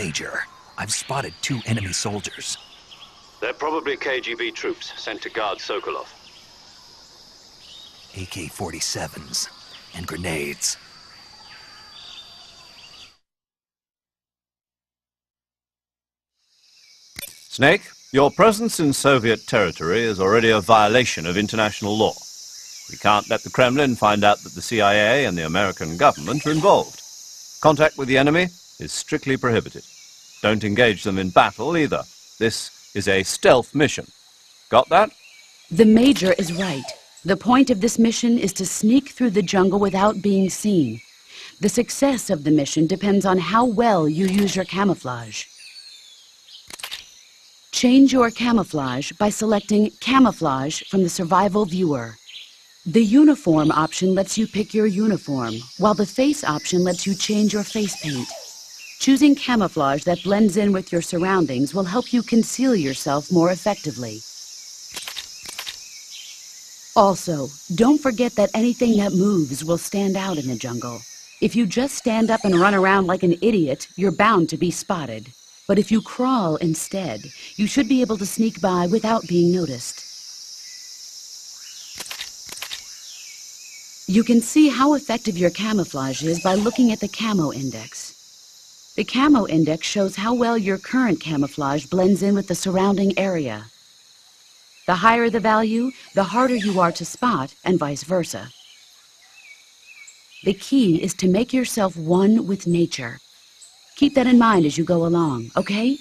Major, I've spotted 2 enemy soldiers. They're probably KGB troops sent to guard Sokolov. AK-47s and grenades. Snake, your presence in Soviet territory is already a violation of international law. We can't let the Kremlin find out that the CIA and the American government are involved. Contact with the enemy is strictly prohibited. Don't engage them in battle either. This is a stealth mission. Got that? The Major is right. The point of this mission is to sneak through the jungle without being seen. The success of the mission depends on how well you use your camouflage. Change your camouflage by selecting Camouflage from the Survival Viewer. The Uniform option lets you pick your uniform, while the Face option lets you change your face paint. Choosing camouflage that blends in with your surroundings will help you conceal yourself more effectively. Also, don't forget that anything that moves will stand out in the jungle. If you just stand up and run around like an idiot, you're bound to be spotted. But if you crawl instead, you should be able to sneak by without being noticed. You can see how effective your camouflage is by looking at the Camo Index. The Camo Index shows how well your current camouflage blends in with the surrounding area. The higher the value, the harder you are to spot, and vice versa. The key is to make yourself one with nature. Keep that in mind as you go along, okay?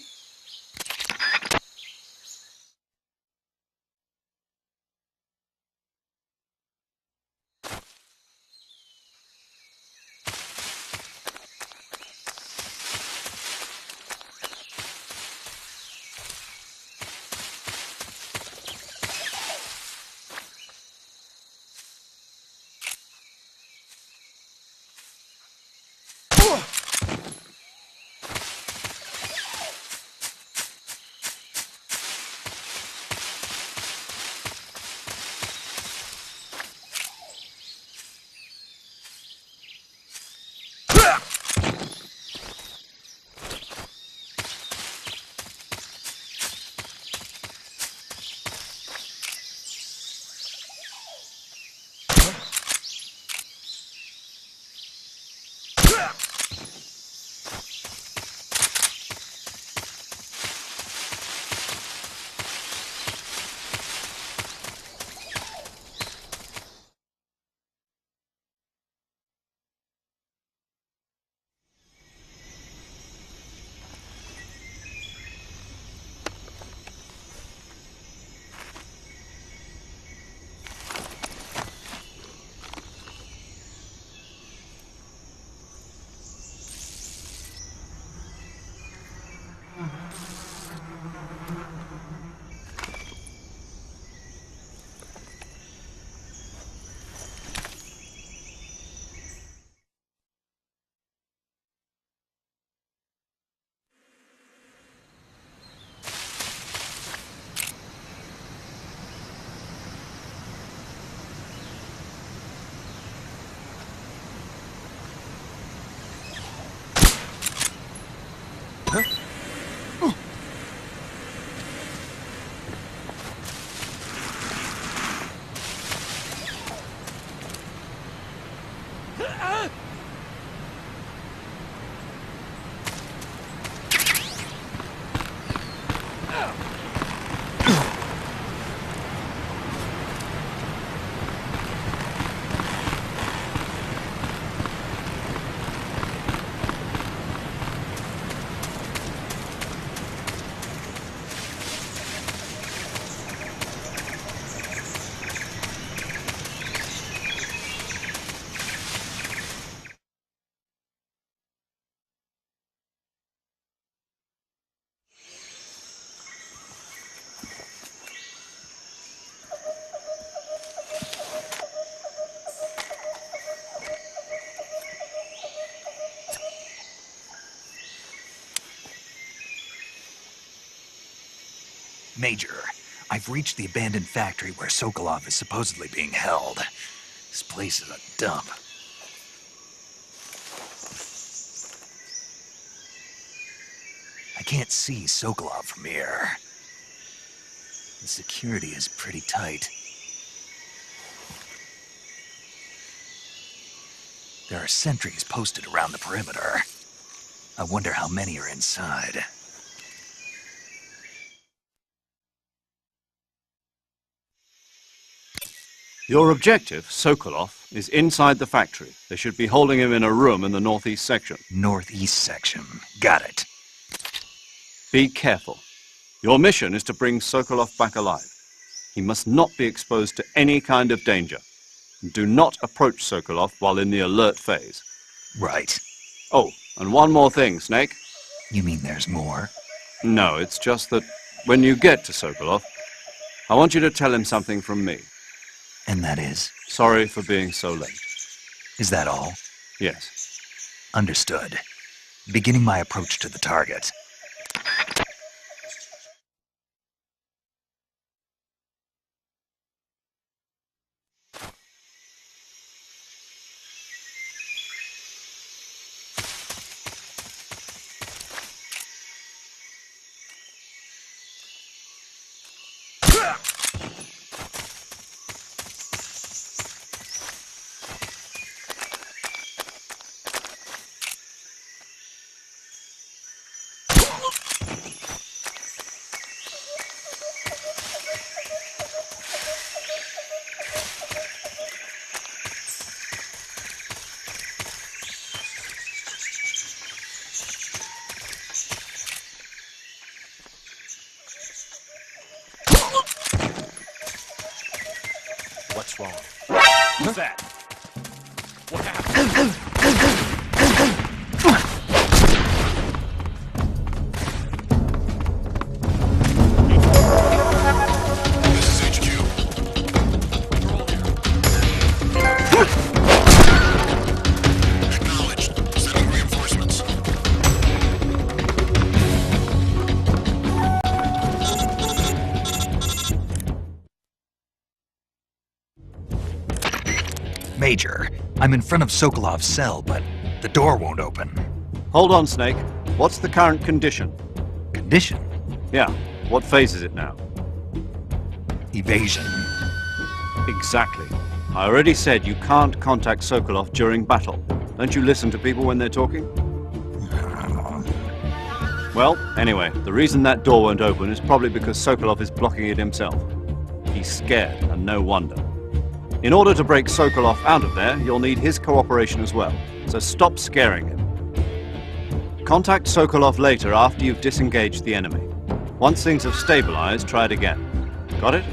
Major, I've reached the abandoned factory where Sokolov is supposedly being held. This place is a dump. can't see Sokolov from here. The security is pretty tight. There are sentries posted around the perimeter. I wonder how many are inside. Your objective, Sokolov, is inside the factory. They should be holding him in a room in the northeast section. Northeast section. Got it. Be careful. Your mission is to bring Sokolov back alive. He must not be exposed to any kind of danger. Do not approach Sokolov while in the alert phase. Right. Oh, and one more thing, Snake. You mean there's more? No, it's just that when you get to Sokolov, I want you to tell him something from me. And that is? Sorry for being so late. Is that all? Yes. Understood. Beginning my approach to the target. What's wrong? Who's that? What happened? This is HQ. Control here. Acknowledged. Sending reinforcements. Major, I'm in front of Sokolov's cell, but the door won't open. Hold on, Snake. What's the current condition? Condition? Yeah. What phase is it now? Evasion. Exactly. I already said you can't contact Sokolov during battle. Don't you listen to people when they're talking? Well, anyway, the reason that door won't open is probably because Sokolov is blocking it himself. He's scared, and no wonder. In order to break Sokolov out of there, you'll need his cooperation as well. So stop scaring him. Contact Sokolov later after you've disengaged the enemy. Once things have stabilized, try it again. Got it?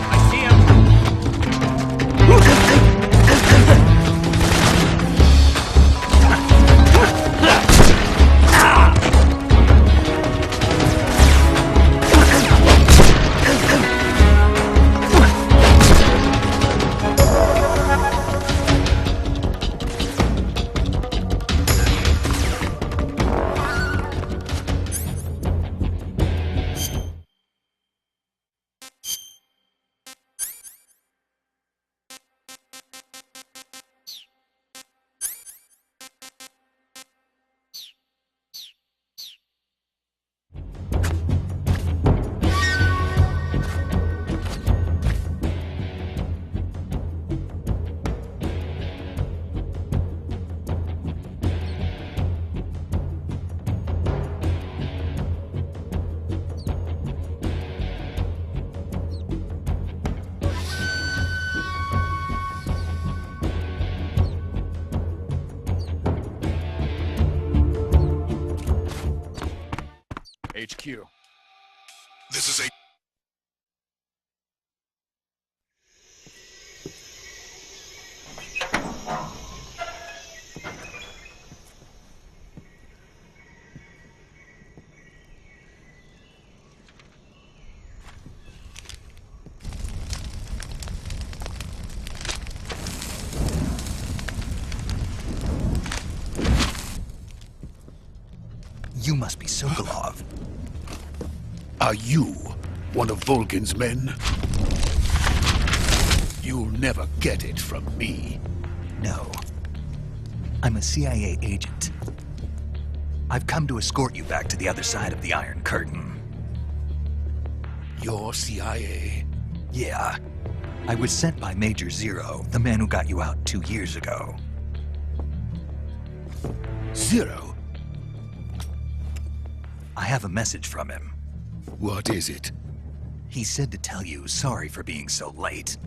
I see him! HQ. This is a... must be Sokolov. Are you one of Volgin's men? You'll never get it from me. No. I'm a CIA agent. I've come to escort you back to the other side of the Iron Curtain. You're CIA? Yeah. I was sent by Major Zero, the man who got you out 2 years ago. Zero? I have a message from him. What is it? He said to tell you sorry for being so late.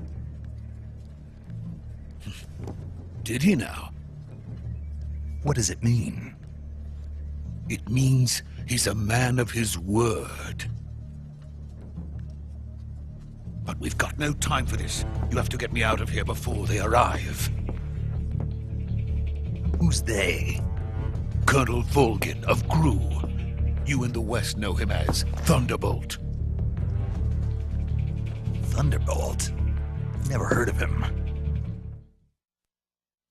Did he now? What does it mean? It means he's a man of his word. But we've got no time for this. You have to get me out of here before they arrive. Who's they? Colonel Volgin of GRU. You in the West know him as Thunderbolt. Thunderbolt? Never heard of him.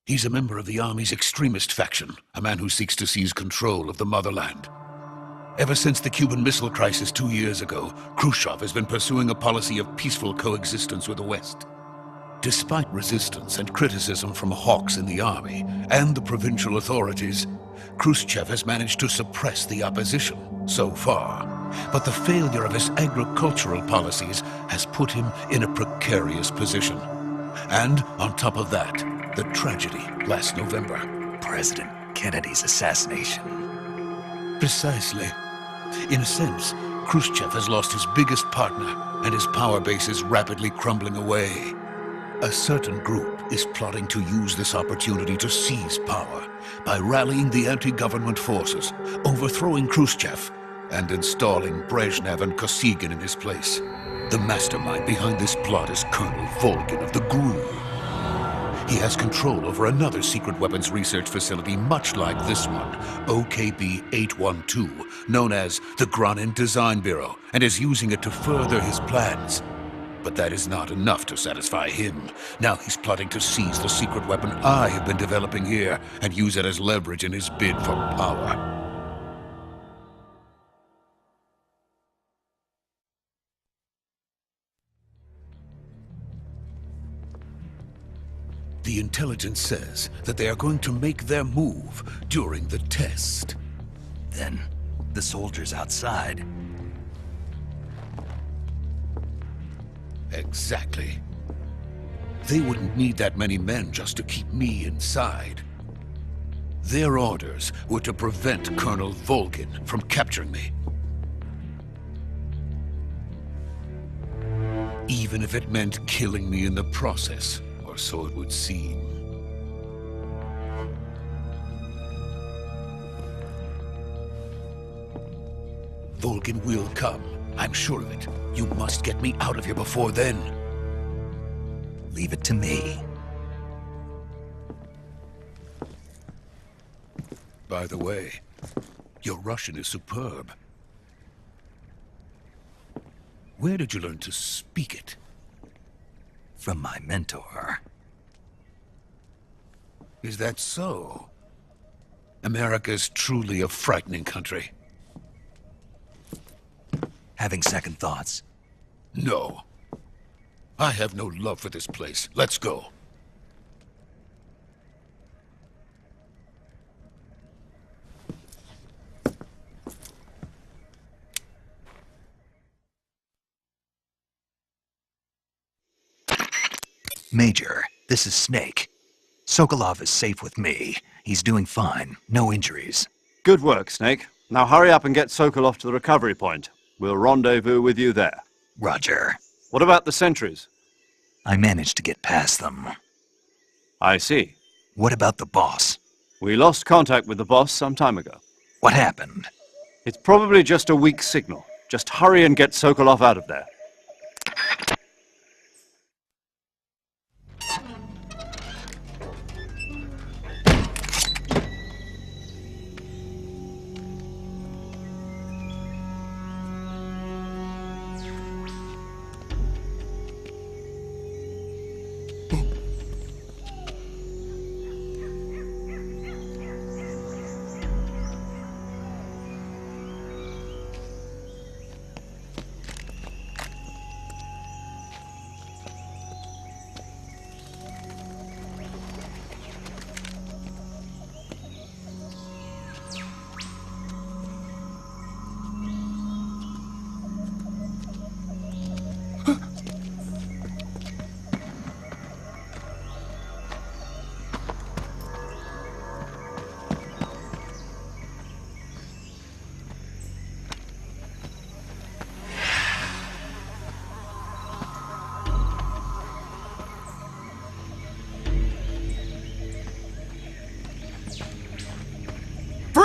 He's a member of the Army's extremist faction, a man who seeks to seize control of the motherland. Ever since the Cuban Missile Crisis 2 years ago, Khrushchev has been pursuing a policy of peaceful coexistence with the West. Despite resistance and criticism from hawks in the army and the provincial authorities, Khrushchev has managed to suppress the opposition so far. But the failure of his agricultural policies has put him in a precarious position. And on top of that, the tragedy last November. President Kennedy's assassination. Precisely. In a sense, Khrushchev has lost his biggest partner, and his power base is rapidly crumbling away. A certain group is plotting to use this opportunity to seize power by rallying the anti-government forces, overthrowing Khrushchev, and installing Brezhnev and Kosygin in his place. The mastermind behind this plot is Colonel Volgin of the GRU. He has control over another secret weapons research facility much like this one, OKB-812, known as the Granin Design Bureau, and is using it to further his plans. But that is not enough to satisfy him. Now he's plotting to seize the secret weapon I have been developing here and use it as leverage in his bid for power. The intelligence says that they are going to make their move during the test. Then, the soldiers outside. Exactly. They wouldn't need that many men just to keep me inside. Their orders were to prevent Colonel Volgin from capturing me. Even if it meant killing me in the process. Or so it would seem. Volgin will come. I'm sure of it. You must get me out of here before then. Leave it to me. By the way, your Russian is superb. Where did you learn to speak it? From my mentor. Is that so? America's truly a frightening country. Having second thoughts? No. I have no love for this place. Let's go. Major, this is Snake. Sokolov is safe with me. He's doing fine. No injuries. Good work, Snake. Now hurry up and get Sokolov to the recovery point. We'll rendezvous with you there. Roger. What about the sentries? I managed to get past them. I see. What about the boss? We lost contact with the boss some time ago. What happened? It's probably just a weak signal. Just hurry and get Sokolov out of there.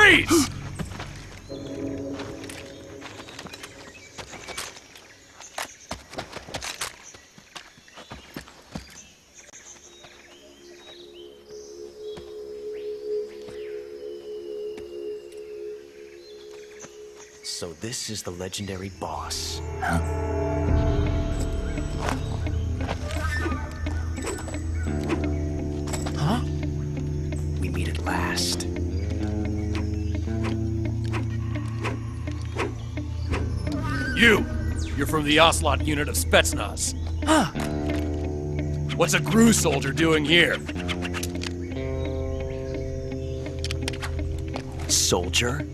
Freeze! So this is the legendary boss. Huh? We meet at last. You're from the Ocelot unit of Spetsnaz. Huh. What's a GRU soldier doing here? Soldier?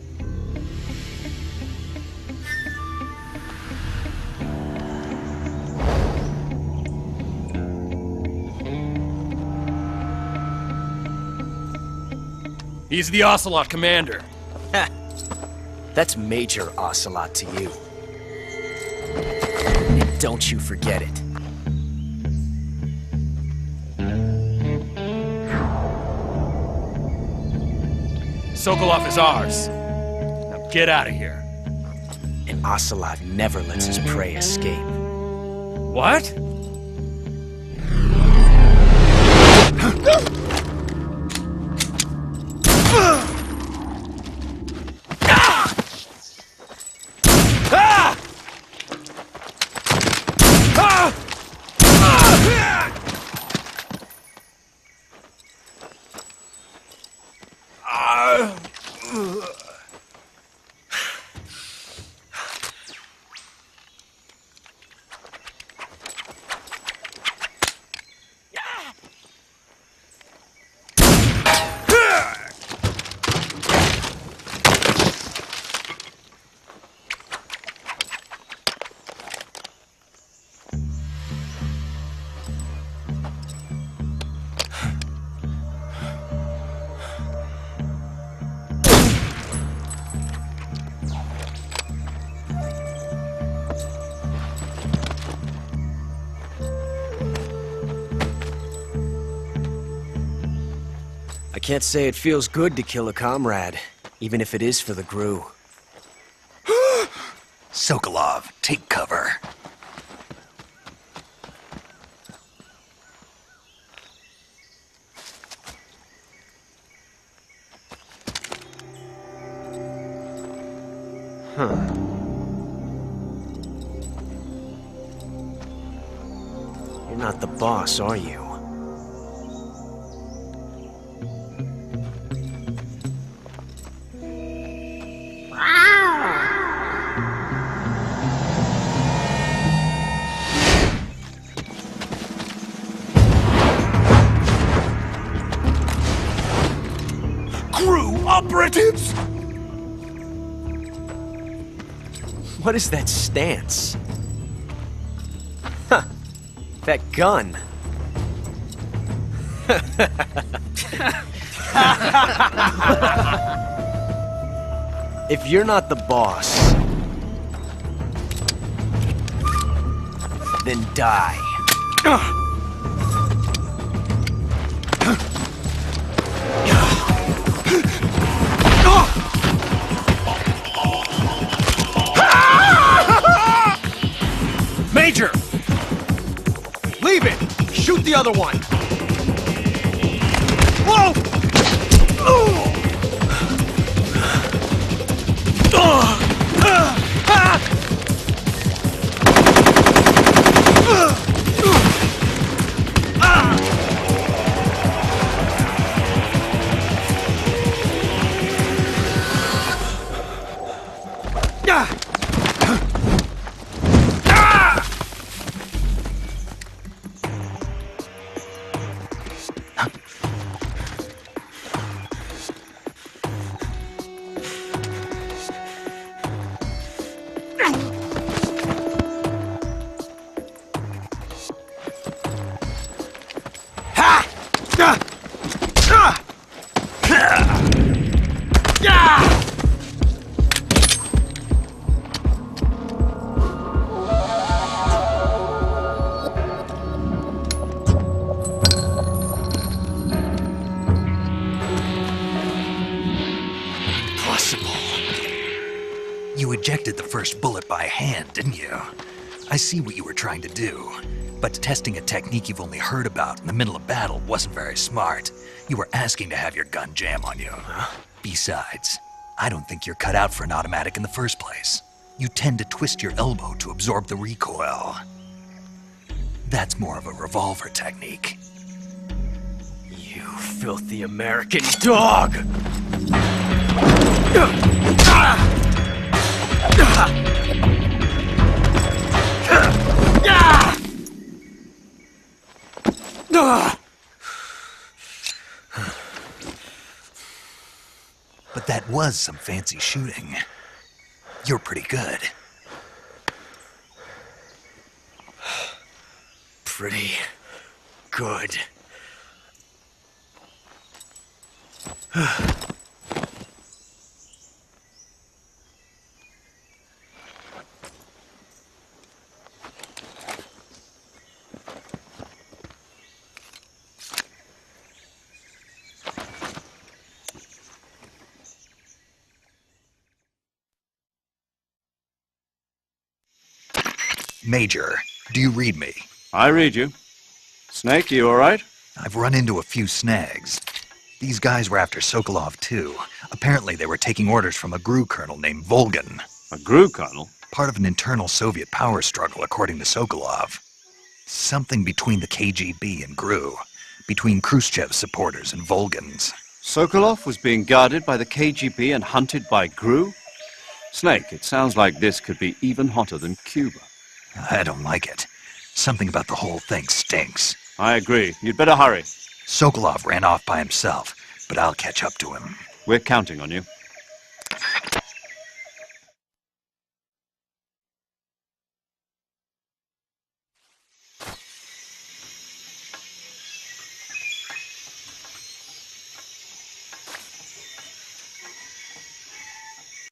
He's the Ocelot commander. That's Major Ocelot to you. And don't you forget it. Sokolov is ours. Now get out of here. And Ocelot never lets his prey escape. What? I can't say it feels good to kill a comrade, even if it is for the GRU. Sokolov, take cover. You're not the boss, are you? GRU operatives! What is that stance? Huh. That gun. If you're not the boss, then die. Major! Leave it! Shoot the other one! Whoa! first bullet by hand, didn't you? I see what you were trying to do. But testing a technique you've only heard about in the middle of battle wasn't very smart. You were asking to have your gun jam on you. Besides, I don't think you're cut out for an automatic in the first place. You tend to twist your elbow to absorb the recoil. That's more of a revolver technique. You filthy American dog! But that was some fancy shooting. You're pretty good. Pretty good. Major, do you read me? I read you. Snake, you all right? I've run into a few snags. These guys were after Sokolov, too. Apparently they were taking orders from a GRU colonel named Volgan. A GRU colonel? Part of an internal Soviet power struggle, according to Sokolov. Something between the KGB and GRU. Between Khrushchev's supporters and Volgan's. Sokolov was being guarded by the KGB and hunted by GRU? Snake, it sounds like this could be even hotter than Cuba. I don't like it. Something about the whole thing stinks. I agree. You'd better hurry. Sokolov ran off by himself, but I'll catch up to him. We're counting on you.